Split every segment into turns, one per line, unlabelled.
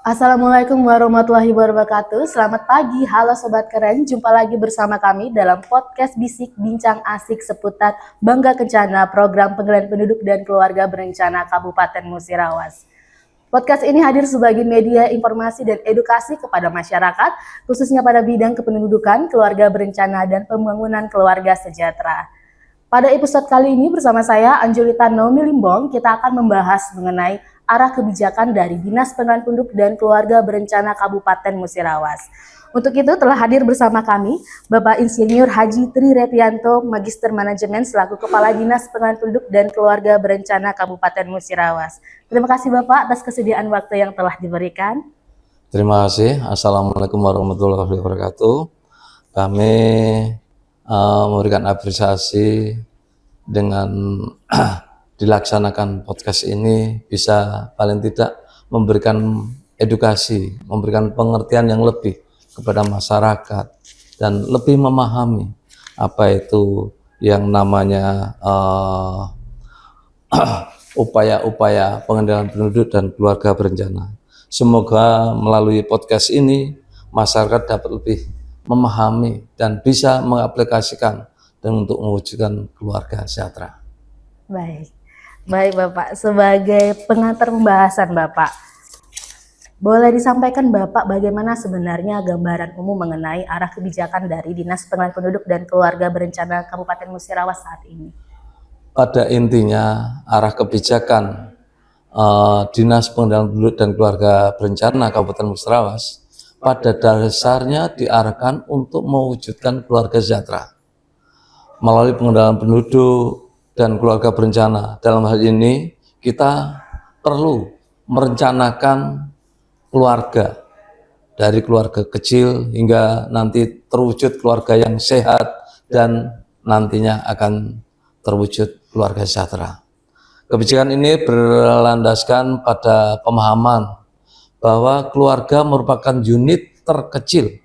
Assalamualaikum warahmatullahi wabarakatuh. Selamat pagi, halo Sobat Keren. Jumpa lagi bersama kami dalam podcast Bisik Bincang Asik seputar Bangga Kencana, program pengendalian penduduk dan keluarga berencana Kabupaten Musirawas. Podcast ini hadir sebagai media informasi dan edukasi kepada masyarakat, khususnya pada bidang kependudukan, keluarga berencana, dan pembangunan keluarga sejahtera. Pada episode kali ini bersama saya, Anjulita Nomi Limbong, kita akan membahas mengenai arah kebijakan dari Dinas Pengendalian Penduduk dan Keluarga Berencana Kabupaten Musirawas. Untuk itu telah hadir bersama kami Bapak Insinyur Haji Tri Repianto, Magister Manajemen selaku Kepala Dinas Pengendalian Penduduk dan Keluarga Berencana Kabupaten Musirawas. Terima kasih Bapak atas kesediaan waktu yang telah diberikan.
Terima kasih. Assalamualaikum warahmatullahi wabarakatuh. Kami memberikan apresiasi dengan dilaksanakan podcast ini bisa paling tidak memberikan edukasi, memberikan pengertian yang lebih kepada masyarakat dan lebih memahami apa itu yang namanya upaya-upaya pengendalian penduduk dan keluarga berencana. Semoga melalui podcast ini masyarakat dapat lebih memahami dan bisa mengaplikasikan dan untuk mewujudkan keluarga sejahtera.
Baik Bapak, sebagai pengantar pembahasan Bapak, boleh disampaikan Bapak bagaimana sebenarnya gambaran umum mengenai arah kebijakan dari Dinas Pengendalian Penduduk dan Keluarga Berencana Kabupaten Musirawas saat ini?
Pada intinya arah kebijakan Dinas Pengendalian Penduduk dan Keluarga Berencana Kabupaten Musirawas pada dasarnya diarahkan untuk mewujudkan keluarga sejahtera melalui pengendalian penduduk dan keluarga berencana. Dalam hal ini kita perlu merencanakan keluarga dari keluarga kecil hingga nanti terwujud keluarga yang sehat dan nantinya akan terwujud keluarga sejahtera. Kebijakan ini berlandaskan pada pemahaman bahwa keluarga merupakan unit terkecil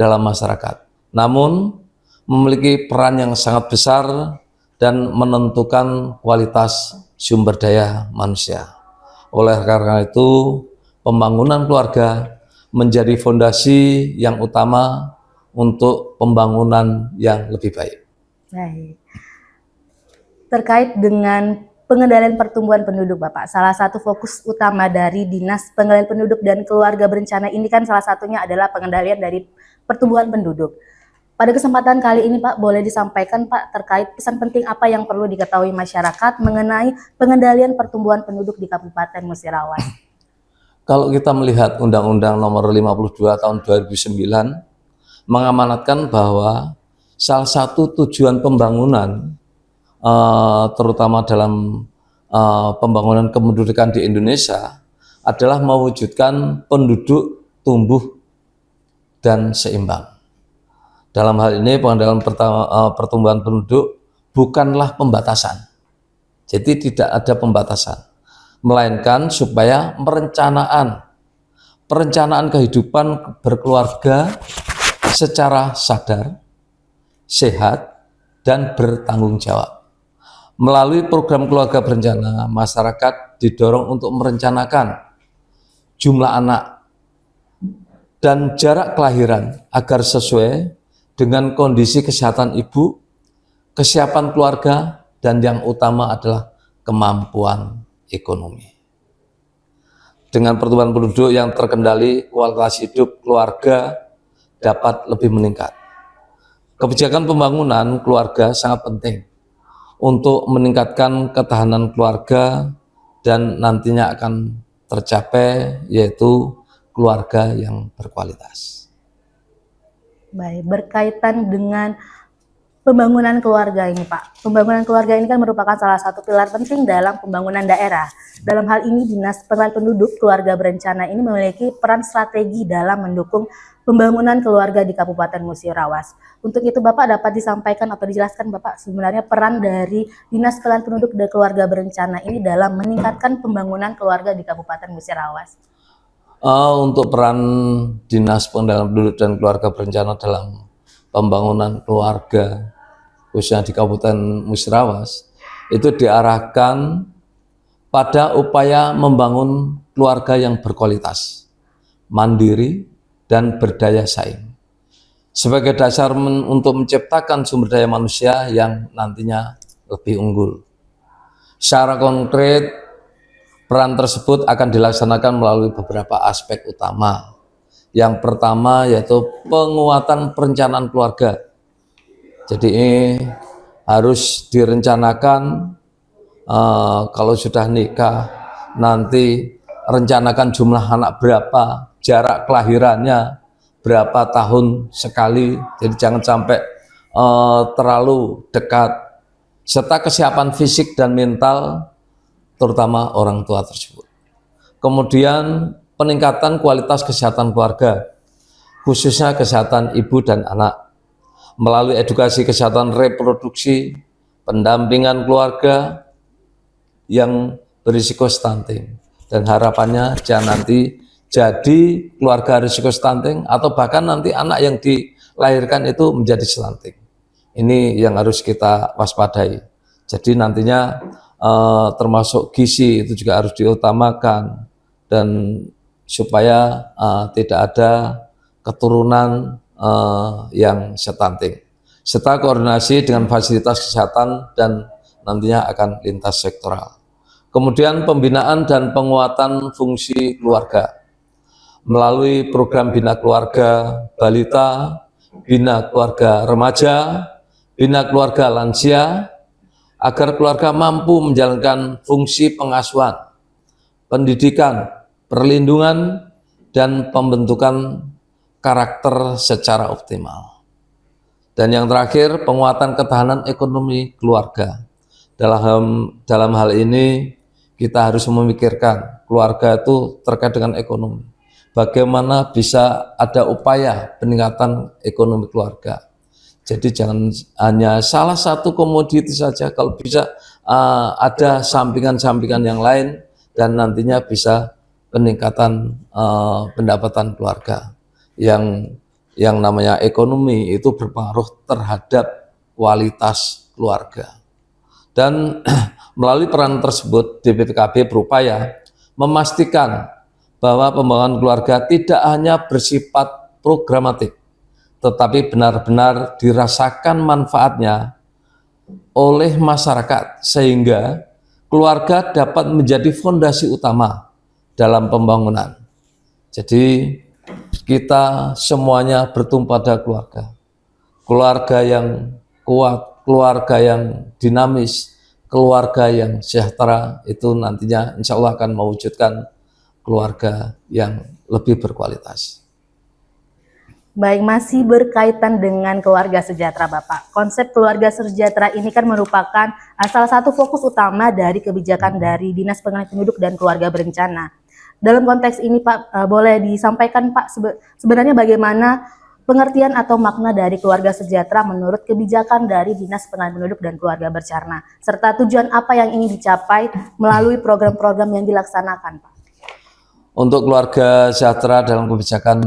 dalam masyarakat, namun memiliki peran yang sangat besar dan menentukan kualitas sumber daya manusia. Oleh karena itu, pembangunan keluarga menjadi fondasi yang utama untuk pembangunan yang lebih baik.
Baik. Terkait dengan pengendalian pertumbuhan penduduk Bapak, salah satu fokus utama dari Dinas Pengendalian Penduduk dan Keluarga Berencana ini kan salah satunya adalah pengendalian dari pertumbuhan penduduk. Pada kesempatan kali ini Pak, boleh disampaikan Pak terkait pesan penting apa yang perlu diketahui masyarakat mengenai pengendalian pertumbuhan penduduk di Kabupaten Musirawas.
Kalau kita melihat Undang-Undang Nomor 52 Tahun 2009 mengamanatkan bahwa salah satu tujuan pembangunan terutama dalam pembangunan kependudukan di Indonesia adalah mewujudkan penduduk tumbuh dan seimbang. Dalam hal ini pengendalian pertumbuhan penduduk bukanlah pembatasan. Jadi tidak ada pembatasan, melainkan supaya perencanaan kehidupan berkeluarga secara sadar, sehat, dan bertanggung jawab. Melalui program keluarga berencana, masyarakat didorong untuk merencanakan jumlah anak dan jarak kelahiran agar sesuai dengan kondisi kesehatan ibu, kesiapan keluarga, dan yang utama adalah kemampuan ekonomi. Dengan pertumbuhan penduduk yang terkendali, kualitas hidup keluarga dapat lebih meningkat. Kebijakan pembangunan keluarga sangat penting untuk meningkatkan ketahanan keluarga dan nantinya akan tercapai yaitu keluarga yang berkualitas.
Baik, berkaitan dengan pembangunan keluarga ini Pak. Pembangunan keluarga ini kan merupakan salah satu pilar penting dalam pembangunan daerah. Dalam hal ini Dinas Pengendalian Penduduk Keluarga Berencana ini memiliki peran strategi dalam mendukung pembangunan keluarga di Kabupaten Musirawas. Untuk itu Bapak dapat disampaikan atau dijelaskan Bapak sebenarnya peran dari Dinas Pengendalian Penduduk dan Keluarga Berencana ini dalam meningkatkan pembangunan keluarga di Kabupaten Musirawas.
Untuk peran Dinas Pengendalian Penduduk dan Keluarga Berencana dalam pembangunan keluarga khususnya di Kabupaten Musirawas itu diarahkan pada upaya membangun keluarga yang berkualitas mandiri, dan berdaya saing. Sebagai dasar untuk menciptakan sumber daya manusia yang nantinya lebih unggul. Secara konkret, peran tersebut akan dilaksanakan melalui beberapa aspek utama. Yang pertama yaitu penguatan perencanaan keluarga. Jadi ini harus direncanakan kalau sudah nikah, nanti rencanakan jumlah anak berapa, jarak kelahirannya berapa tahun sekali, jadi jangan sampai terlalu dekat, serta kesiapan fisik dan mental terutama orang tua tersebut. Kemudian peningkatan kualitas kesehatan keluarga, khususnya kesehatan ibu dan anak, melalui edukasi kesehatan reproduksi, pendampingan keluarga yang berisiko stunting, dan harapannya jangan nanti jadi keluarga risiko stunting atau bahkan nanti anak yang dilahirkan itu menjadi stunting. Ini yang harus kita waspadai. Jadi nantinya termasuk gizi itu juga harus diutamakan, dan supaya tidak ada keturunan yang stunting, serta koordinasi dengan fasilitas kesehatan dan nantinya akan lintas sektoral. Kemudian pembinaan dan penguatan fungsi keluarga melalui program Bina Keluarga Balita, Bina Keluarga Remaja, Bina Keluarga Lansia, agar keluarga mampu menjalankan fungsi pengasuhan, pendidikan, perlindungan, dan pembentukan karakter secara optimal. Dan yang terakhir, penguatan ketahanan ekonomi keluarga. Dalam hal ini kita harus memikirkan keluarga itu terkait dengan ekonomi. Bagaimana bisa ada upaya peningkatan ekonomi keluarga. Jadi jangan hanya salah satu komoditi saja, kalau bisa ada sampingan-sampingan yang lain, dan nantinya bisa peningkatan pendapatan keluarga. Yang namanya ekonomi itu berpengaruh terhadap kualitas keluarga. Dan melalui peran tersebut, DPPKB berupaya memastikan bahwa pembangunan keluarga tidak hanya bersifat programatik, tetapi benar-benar dirasakan manfaatnya oleh masyarakat, sehingga keluarga dapat menjadi fondasi utama dalam pembangunan. Jadi kita semuanya bertumpu pada keluarga. Keluarga yang kuat, keluarga yang dinamis, keluarga yang sejahtera, itu nantinya insya Allah akan mewujudkan keluarga yang lebih berkualitas.
Baik, masih berkaitan dengan keluarga sejahtera Bapak. Konsep keluarga sejahtera ini kan merupakan salah satu fokus utama dari kebijakan dari Dinas Pengendalian Penduduk dan Keluarga Berencana. Dalam konteks ini Pak, boleh disampaikan Pak sebenarnya bagaimana pengertian atau makna dari keluarga sejahtera menurut kebijakan dari Dinas Pengendalian Penduduk dan Keluarga Berencana, serta tujuan apa yang ingin dicapai melalui program-program yang dilaksanakan Pak?
Untuk keluarga sejahtera dalam kebijakan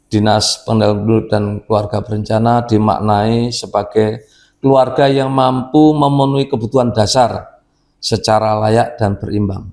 Dinas Pengendalian Penduduk dan Keluarga Berencana dimaknai sebagai keluarga yang mampu memenuhi kebutuhan dasar secara layak dan berimbang.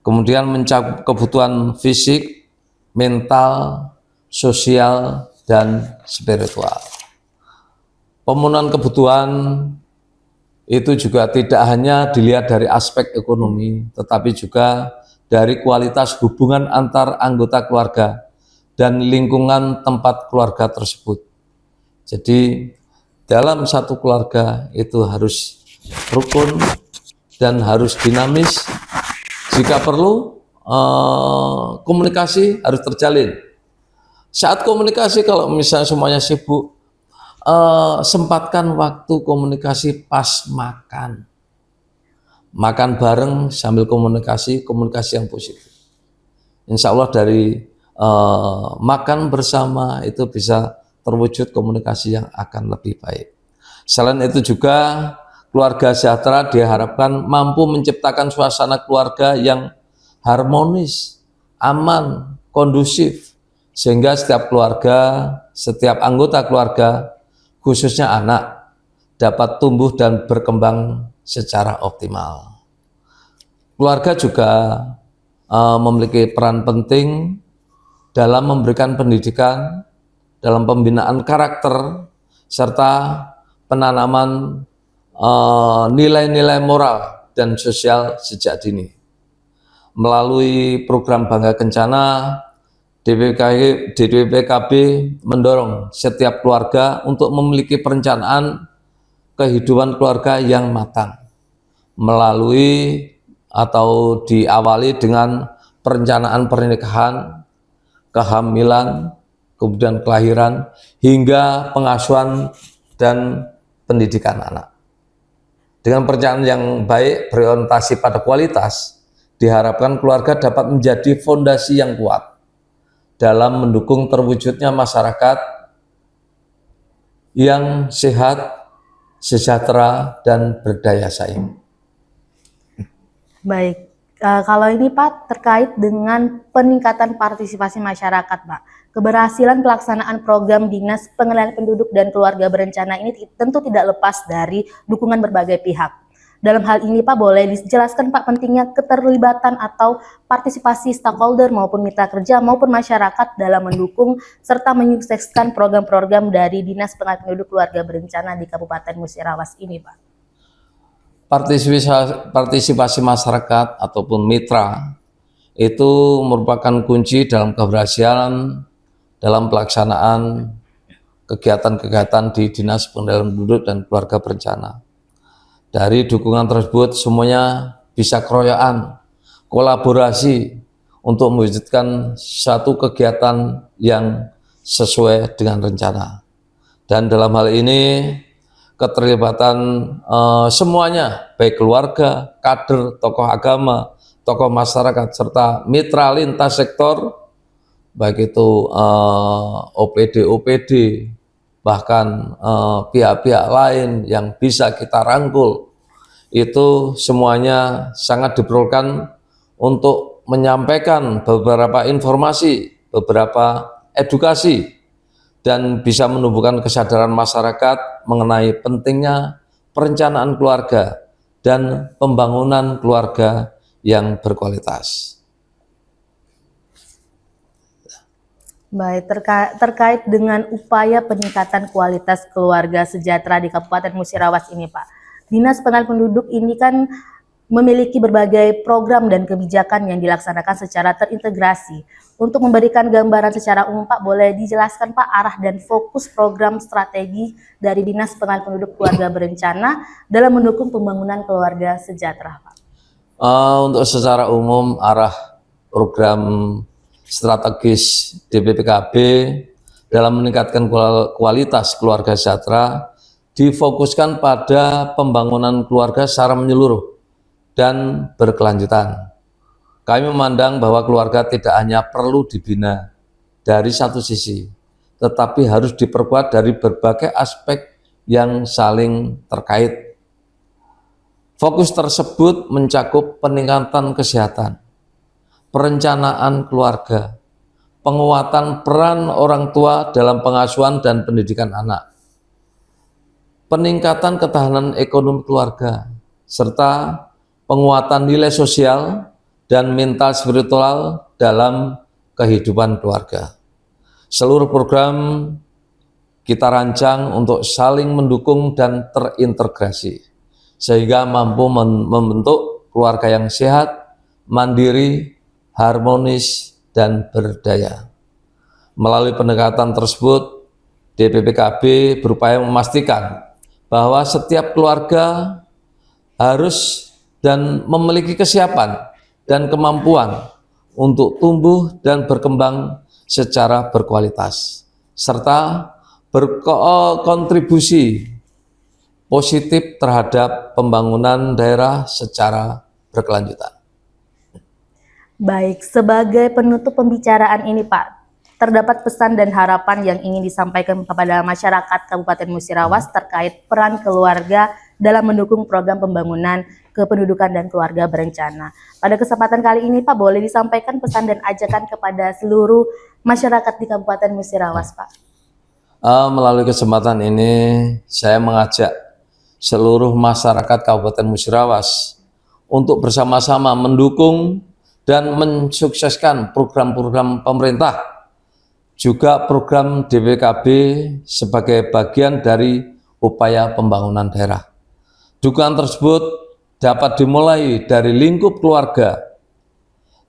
Kemudian mencakup kebutuhan fisik, mental, sosial, dan spiritual. Pemenuhan kebutuhan itu juga tidak hanya dilihat dari aspek ekonomi, tetapi juga dari kualitas hubungan antar anggota keluarga dan lingkungan tempat keluarga tersebut. Jadi dalam satu keluarga itu harus rukun dan harus dinamis. Jika perlu komunikasi harus terjalin. Saat komunikasi, kalau misalnya semuanya sibuk, sempatkan waktu komunikasi pas makan. Makan bareng sambil komunikasi yang positif. Insya Allah dari makan bersama itu bisa terwujud komunikasi yang akan lebih baik. Selain itu juga keluarga sejahtera diharapkan mampu menciptakan suasana keluarga yang harmonis, aman, kondusif, sehingga setiap keluarga, setiap anggota keluarga, khususnya anak, dapat tumbuh dan berkembang secara optimal. Keluarga juga memiliki peran penting dalam memberikan pendidikan, dalam pembinaan karakter, serta penanaman nilai-nilai moral dan sosial sejak dini. Melalui program Bangga Kencana, DPPKB mendorong setiap keluarga untuk memiliki perencanaan kehidupan keluarga yang matang, melalui atau diawali dengan perencanaan pernikahan, kehamilan, kemudian kelahiran, hingga pengasuhan dan pendidikan anak. Dengan perencanaan yang baik berorientasi pada kualitas, diharapkan keluarga dapat menjadi fondasi yang kuat dalam mendukung terwujudnya masyarakat yang sehat, sejahtera, dan berdaya saing.
Baik, kalau ini Pak terkait dengan peningkatan partisipasi masyarakat Pak. Keberhasilan pelaksanaan program Dinas Pengendalian Penduduk dan Keluarga Berencana ini tentu tidak lepas dari dukungan berbagai pihak. Dalam hal ini Pak, boleh dijelaskan Pak pentingnya keterlibatan atau partisipasi stakeholder maupun mitra kerja maupun masyarakat dalam mendukung serta menyukseskan program-program dari Dinas Pengendalian Penduduk Keluarga Berencana di Kabupaten Musirawas ini Pak.
Partisipasi masyarakat ataupun mitra itu merupakan kunci dalam keberhasilan dalam pelaksanaan kegiatan-kegiatan di Dinas Pengendalian Penduduk dan Keluarga Berencana. Dari dukungan tersebut semuanya bisa keroyokan, kolaborasi untuk mewujudkan satu kegiatan yang sesuai dengan rencana. Dan dalam hal ini keterlibatan semuanya, baik keluarga, kader, tokoh agama, tokoh masyarakat, serta mitra lintas sektor, baik itu OPD, bahkan pihak-pihak lain yang bisa kita rangkul, itu semuanya sangat diperlukan untuk menyampaikan beberapa informasi, beberapa edukasi, dan bisa menumbuhkan kesadaran masyarakat mengenai pentingnya perencanaan keluarga dan pembangunan keluarga yang berkualitas.
Baik, terkait dengan upaya peningkatan kualitas keluarga sejahtera di Kabupaten Musirawas ini Pak. Dinas Pengendalian Penduduk ini kan memiliki berbagai program dan kebijakan yang dilaksanakan secara terintegrasi. Untuk memberikan gambaran secara umum Pak, boleh dijelaskan Pak arah dan fokus program strategi dari Dinas Pengendalian Penduduk Keluarga Berencana dalam mendukung pembangunan keluarga sejahtera Pak?
Untuk secara umum arah program strategis DPPKB dalam meningkatkan kualitas keluarga sejahtera difokuskan pada pembangunan keluarga secara menyeluruh dan berkelanjutan. Kami memandang bahwa keluarga tidak hanya perlu dibina dari satu sisi, tetapi harus diperkuat dari berbagai aspek yang saling terkait. Fokus tersebut mencakup peningkatan kesehatan, perencanaan keluarga, penguatan peran orang tua dalam pengasuhan dan pendidikan anak, peningkatan ketahanan ekonomi keluarga, serta penguatan nilai sosial dan mental spiritual dalam kehidupan keluarga. Seluruh program kita rancang untuk saling mendukung dan terintegrasi, sehingga mampu membentuk keluarga yang sehat, mandiri, harmonis, dan berdaya. Melalui pendekatan tersebut, DPPKB berupaya memastikan bahwa setiap keluarga harus dan memiliki kesiapan dan kemampuan untuk tumbuh dan berkembang secara berkualitas, serta berkontribusi positif terhadap pembangunan daerah secara berkelanjutan.
Baik, sebagai penutup pembicaraan ini Pak, terdapat pesan dan harapan yang ingin disampaikan kepada masyarakat Kabupaten Musirawas terkait peran keluarga dalam mendukung program pembangunan kependudukan dan keluarga berencana. Pada kesempatan kali ini Pak, boleh disampaikan pesan dan ajakan kepada seluruh masyarakat di Kabupaten Musirawas Pak?
Melalui kesempatan ini saya mengajak seluruh masyarakat Kabupaten Musirawas untuk bersama-sama mendukung dan mensukseskan program-program pemerintah, juga program DPKB sebagai bagian dari upaya pembangunan daerah. Dukungan tersebut dapat dimulai dari lingkup keluarga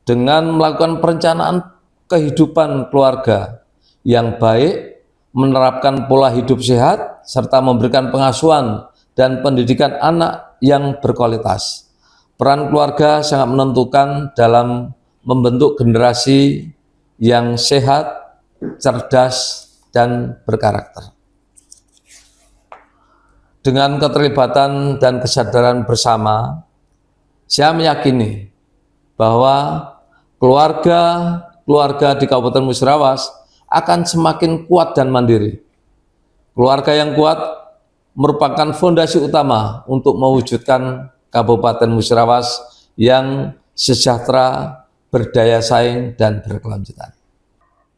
dengan melakukan perencanaan kehidupan keluarga yang baik, menerapkan pola hidup sehat, serta memberikan pengasuhan dan pendidikan anak yang berkualitas. Peran keluarga sangat menentukan dalam membentuk generasi yang sehat, cerdas, dan berkarakter. Dengan keterlibatan dan kesadaran bersama, saya meyakini bahwa keluarga di Kabupaten Musirawas akan semakin kuat dan mandiri. Keluarga yang kuat merupakan fondasi utama untuk mewujudkan Kabupaten Musirawas yang sejahtera, berdaya saing, dan berkelanjutan.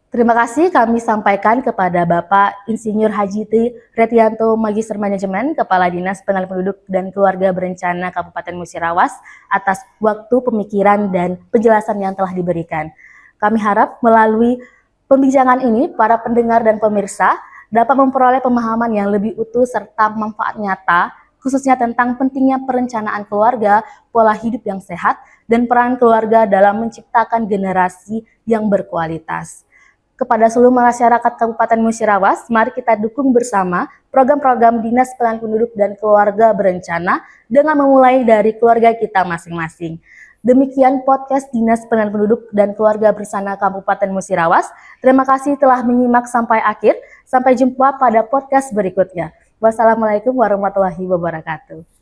Terima kasih kami sampaikan kepada Bapak Insinyur Haji Tri Retianto, Magister Manajemen, Kepala Dinas Pengalihan Penduduk dan Keluarga Berencana Kabupaten Musirawas atas waktu, pemikiran, dan penjelasan yang telah diberikan. Kami harap melalui pembincangan ini, para pendengar dan pemirsa dapat memperoleh pemahaman yang lebih utuh serta manfaat nyata, khususnya tentang pentingnya perencanaan keluarga, pola hidup yang sehat, dan peran keluarga dalam menciptakan generasi yang berkualitas. Kepada seluruh masyarakat Kabupaten Musirawas, mari kita dukung bersama program-program Dinas Pengalihan Penduduk dan Keluarga Berencana dengan memulai dari keluarga kita masing-masing. Demikian podcast Dinas Pengalihan Penduduk dan Keluarga Berencana Kabupaten Musirawas. Terima kasih telah menyimak sampai akhir. Sampai jumpa pada podcast berikutnya. Wassalamualaikum warahmatullahi wabarakatuh.